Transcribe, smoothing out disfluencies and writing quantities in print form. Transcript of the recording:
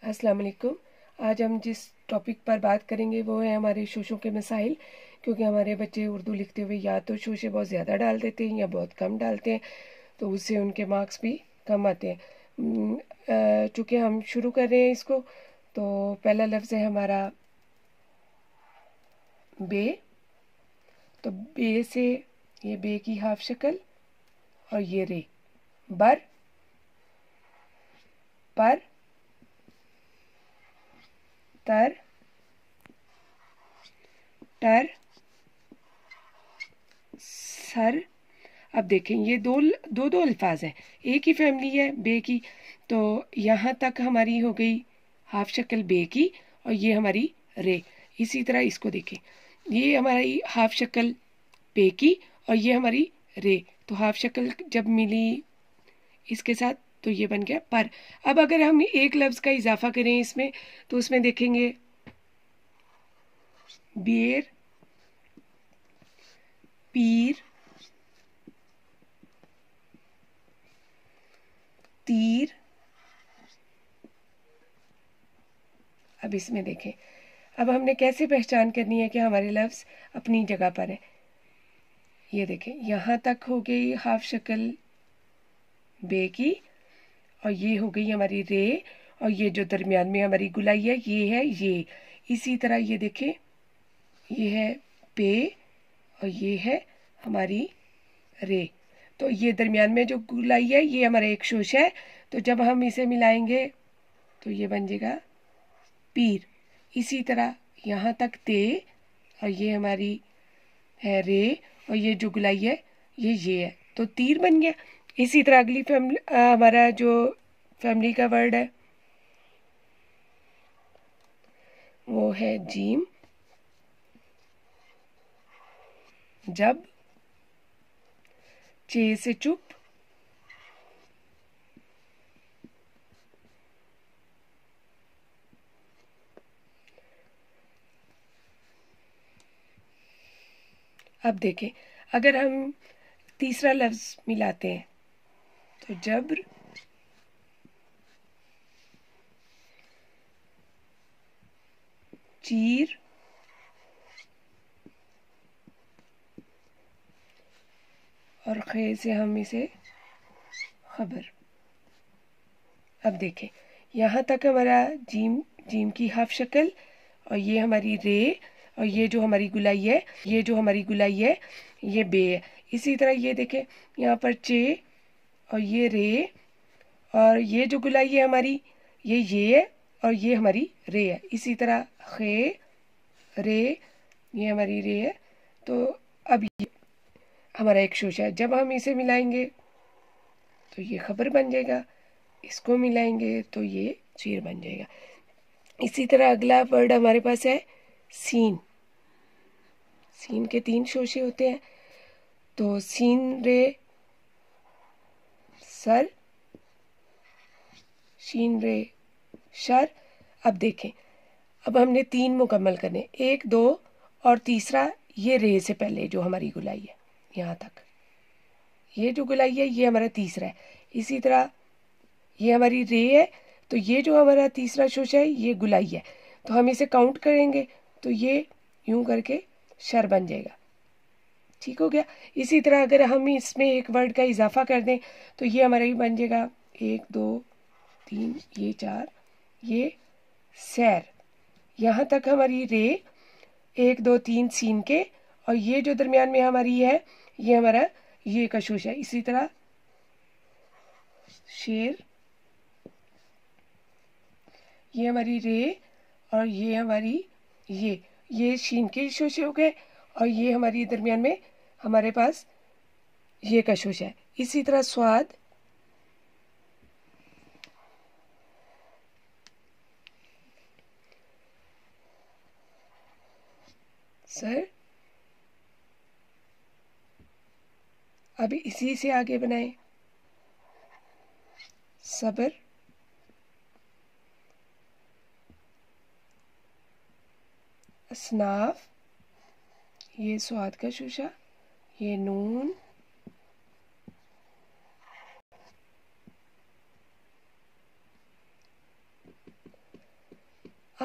अस्सलाम वालेकुम। आज हम जिस टॉपिक पर बात करेंगे वो है हमारे शोशों के मसाइल। क्योंकि हमारे बच्चे उर्दू लिखते हुए या तो शोशे बहुत ज़्यादा डाल देते हैं या बहुत कम डालते हैं, तो उससे उनके मार्क्स भी कम आते हैं। चूँकि हम शुरू कर रहे हैं इसको, तो पहला लफ्ज़ है हमारा बे। तो बे से ये बे की हाफ शक्ल और ये रे। बर, पर, तर, टर, सर। अब देखें, ये दो दो दो अल्फाज हैं, एक ही फैमिली है बे की। तो यहाँ तक हमारी हो गई हाफ शक्ल बे की और ये हमारी रे। इसी तरह इसको देखें, ये हमारी हाफ शक्ल बे की और ये हमारी रे। तो हाफ शक्ल जब मिली इसके साथ तो ये बन गया पर। अब अगर हम एक लफ्ज़ का इजाफा करें इसमें, तो उसमें देखेंगे बेर, पीर, तीर। अब इसमें देखें, अब हमने कैसे पहचान करनी है कि हमारे लफ्ज़ अपनी जगह पर है। ये देखें, यहाँ तक हो गई हाफ शक्ल बे की और ये हो गई हमारी रे, और ये जो दरमियान में हमारी गुलाई है ये है ये। इसी तरह ये देखें, ये है पे और ये है हमारी रे। तो ये दरमियान में जो गुलाई है ये हमारा एक शोश है। तो जब हम इसे मिलाएंगे तो ये बन जाएगा पीर। इसी तरह यहाँ तक ते और ये हमारी है रे, और ये जो गुलाई है ये है, तो तीर बन गया। इसी तरह अगली फैमिली हमारा जो फैमिली का वर्ड है वो है जीम। जब, चे से चुप, अब देखें, अगर हम तीसरा लफ्ज़ मिलाते हैं तो जब्र, चीर, और खे से हम इसे खबर। अब देखें, यहाँ तक हमारा जीम, जीम की हाफ शक्ल और ये हमारी रे, और ये जो हमारी गुलाई है ये बे है। इसी तरह ये देखें, यहाँ पर चे और ये रे, और ये जो गुलाई है हमारी ये है और ये हमारी रे है। इसी तरह खे, रे, ये हमारी रे है। तो अब ये हमारा एक शोशा है, जब हम इसे मिलाएंगे तो ये खबर बन जाएगा, इसको मिलाएंगे तो ये शेर बन जाएगा। इसी तरह अगला वर्ड हमारे पास है सीन। सीन के 3 शोशे होते हैं, तो सीन रे सर, शीन रे शर। अब देखें, अब हमने 3 मुकम्मल करने, 1, 2 और तीसरा ये रे से पहले जो हमारी गुलाई है यहाँ तक, ये जो गुलाई है ये हमारा तीसरा है। इसी तरह ये हमारी रे है, तो ये जो हमारा तीसरा शोशा है ये गुलाई है। तो हम इसे काउंट करेंगे तो ये यूं करके शर बन जाएगा। ठीक हो गया। इसी तरह अगर हम इसमें एक वर्ड का इजाफा कर दें तो ये हमारा ही बन जाएगा 1, 2, 3, ये 4, ये सैर। यहाँ तक हमारी रे 1, 2, 3 सीन के, और ये जो दरमियान में हमारी है ये हमारा ये का शोशा है। इसी तरह शेर, ये हमारी रे, और ये हमारी ये शीन के शोशे हो गए, और ये हमारी दरमियान में हमारे पास ये का शोशा है। इसी तरह स्वाद, सर। अब इसी से आगे बनाएं, सबर, असनाफ, ये स्वाद का शोशा, ये नून,